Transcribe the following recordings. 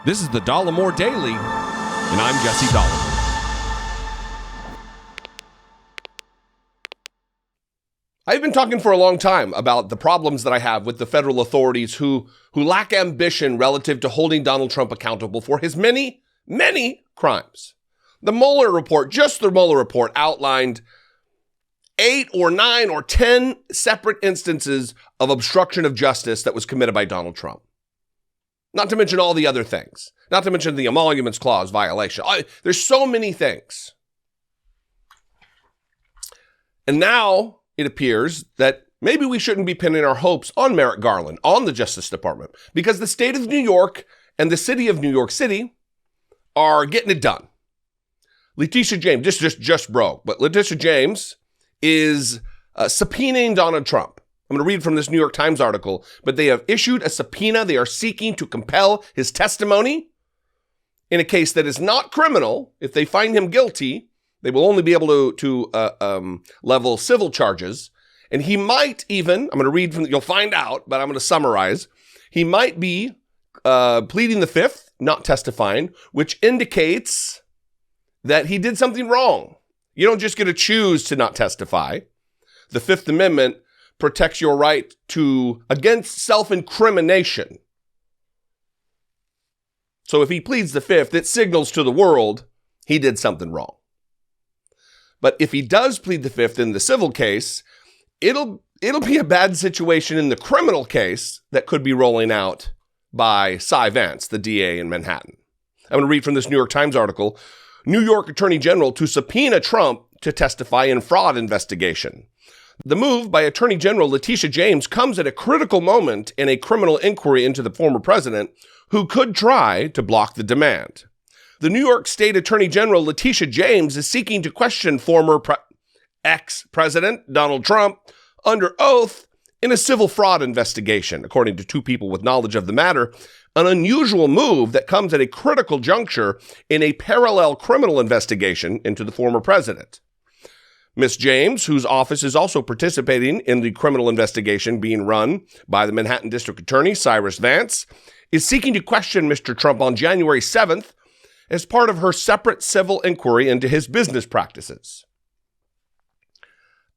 This is the Dollemore Daily, and I'm Jesse Dollemore. I've been talking for a long time about the problems that I have with the federal authorities who lack ambition relative to holding Donald Trump accountable for his many, many crimes. The Mueller report, just the Mueller report, outlined 8 or 9 or 10 separate instances of obstruction of justice that was committed by Donald Trump. Not to mention all the other things. Not to mention the Emoluments Clause violation. There's so many things. And now it appears that maybe we shouldn't be pinning our hopes on Merrick Garland, on the Justice Department, because the state of New York and the city of New York City are getting it done. Letitia James, just broke, but Letitia James is subpoenaing Donald Trump. I'm going to read from this New York Times article, but they have issued a subpoena. They are seeking to compel his testimony in a case that is not criminal. If they find him guilty, they will only be able to level civil charges. And he might even, I'm going to read from, you'll find out, but I'm going to summarize. He might be pleading the fifth, not testifying, which indicates that he did something wrong. You don't just get to choose to not testify. The Fifth Amendment protects your right against self-incrimination. So if he pleads the fifth, it signals to the world he did something wrong. But if he does plead the fifth in the civil case, it'll be a bad situation in the criminal case that could be rolling out by Cy Vance, the DA in Manhattan. I'm going to read from this New York Times article. New York Attorney General to subpoena Trump to testify in fraud investigation. The move by Attorney General Letitia James comes at a critical moment in a criminal inquiry into the former president, who could try to block the demand. The New York State Attorney General Letitia James is seeking to question former ex-president Donald Trump under oath in a civil fraud investigation, according to two people with knowledge of the matter, an unusual move that comes at a critical juncture in a parallel criminal investigation into the former president. Ms. James, whose office is also participating in the criminal investigation being run by the Manhattan District Attorney, Cyrus Vance, is seeking to question Mr. Trump on January 7th as part of her separate civil inquiry into his business practices.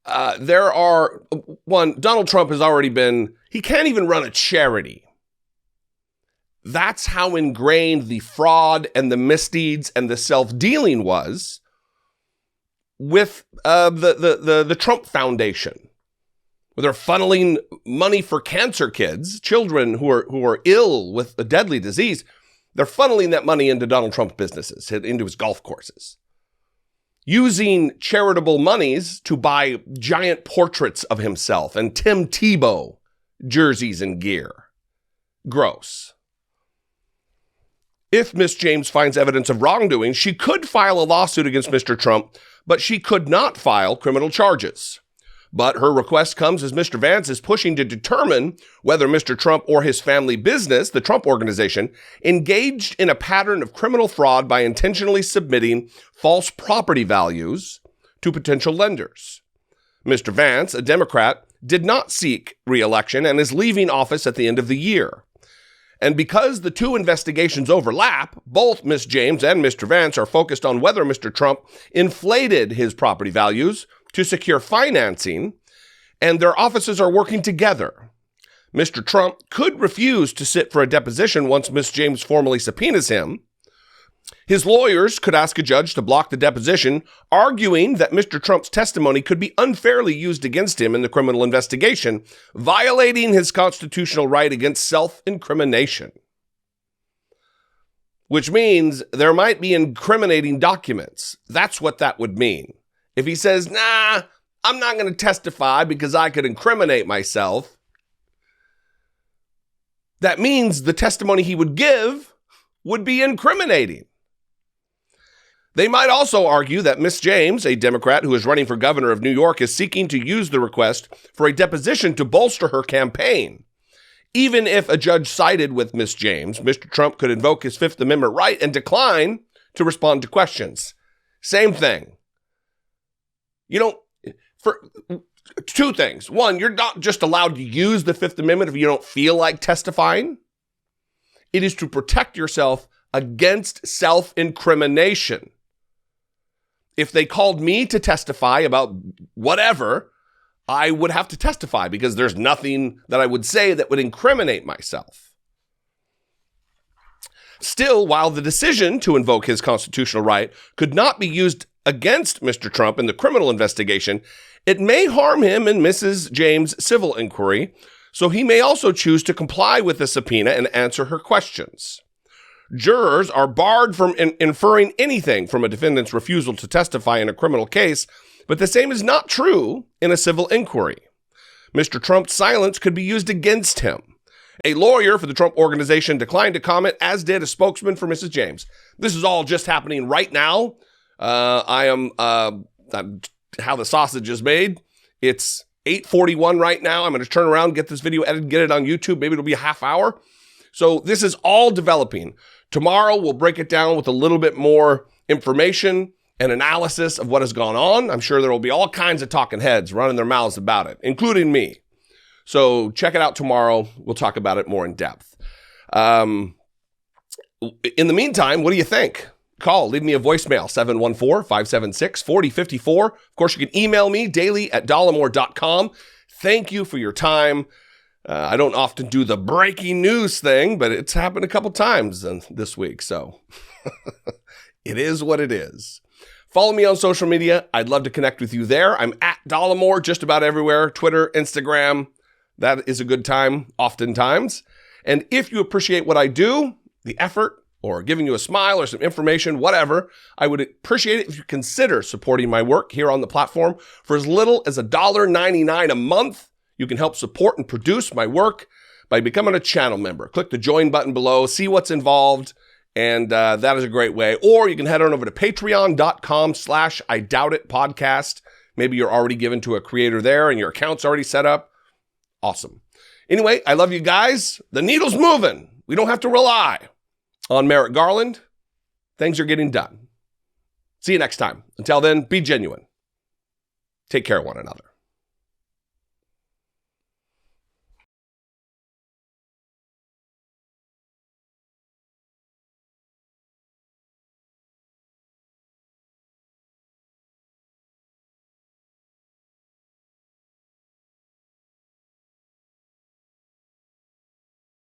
Donald Trump has already he can't even run a charity. That's how ingrained the fraud and the misdeeds and the self-dealing was with the Trump Foundation, where they're funneling money for cancer kids, children who are ill with a deadly disease. They're funneling that money into Donald Trump's businesses, into his golf courses, using charitable monies to buy giant portraits of himself and Tim Tebow jerseys and gear. Gross. If Ms. James finds evidence of wrongdoing, she could file a lawsuit against Mr. Trump, but she could not file criminal charges. But her request comes as Mr. Vance is pushing to determine whether Mr. Trump or his family business, the Trump Organization, engaged in a pattern of criminal fraud by intentionally submitting false property values to potential lenders. Mr. Vance, a Democrat, did not seek re-election and is leaving office at the end of the year. And because the two investigations overlap, both Ms. James and Mr. Vance are focused on whether Mr. Trump inflated his property values to secure financing, and their offices are working together. Mr. Trump could refuse to sit for a deposition once Ms. James formally subpoenas him. His lawyers could ask a judge to block the deposition, arguing that Mr. Trump's testimony could be unfairly used against him in the criminal investigation, violating his constitutional right against self-incrimination. Which means there might be incriminating documents. That's what that would mean. If he says, nah, I'm not going to testify because I could incriminate myself, that means the testimony he would give would be incriminating. They might also argue that Ms. James, a Democrat who is running for governor of New York, is seeking to use the request for a deposition to bolster her campaign. Even if a judge sided with Ms. James, Mr. Trump could invoke his Fifth Amendment right and decline to respond to questions. Same thing. For two things. One, you're not just allowed to use the Fifth Amendment if you don't feel like testifying. It is to protect yourself against self-incrimination. If they called me to testify about whatever, I would have to testify because there's nothing that I would say that would incriminate myself. Still, while the decision to invoke his constitutional right could not be used against Mr. Trump in the criminal investigation, it may harm him in Mrs. James' civil inquiry, so he may also choose to comply with the subpoena and answer her questions. Jurors are barred from inferring anything from a defendant's refusal to testify in a criminal case, but the same is not true in a civil inquiry. Mr. Trump's silence could be used against him. A lawyer for the Trump Organization declined to comment, as did a spokesman for Mrs. James. This is all just happening right now. I'm how the sausage is made. It's 8:41 right now. I'm going to turn around, get this video edited, get it on YouTube. Maybe it'll be a half hour. So this is all developing. Tomorrow, we'll break it down with a little bit more information and analysis of what has gone on. I'm sure there will be all kinds of talking heads running their mouths about it, including me. So check it out tomorrow. We'll talk about it more in depth. In the meantime, what do you think? Call, leave me a voicemail, 714-576-4054. Of course, you can email me daily at dollemore.com. Thank you for your time. I don't often do the breaking news thing, but it's happened a couple times this week, so it is what it is. Follow me on social media. I'd love to connect with you there. I'm at Dollemore just about everywhere, Twitter, Instagram. That is a good time, oftentimes. And if you appreciate what I do, the effort, or giving you a smile or some information, whatever, I would appreciate it if you consider supporting my work here on the platform. For as little as $1.99 a month, you can help support and produce my work by becoming a channel member. Click the join button below, see what's involved, and that is a great way. Or you can head on over to patreon.com/IDoubtIt podcast. Maybe you're already given to a creator there and your account's already set up. Awesome. Anyway, I love you guys. The needle's moving. We don't have to rely on Merrick Garland. Things are getting done. See you next time. Until then, be genuine. Take care of one another.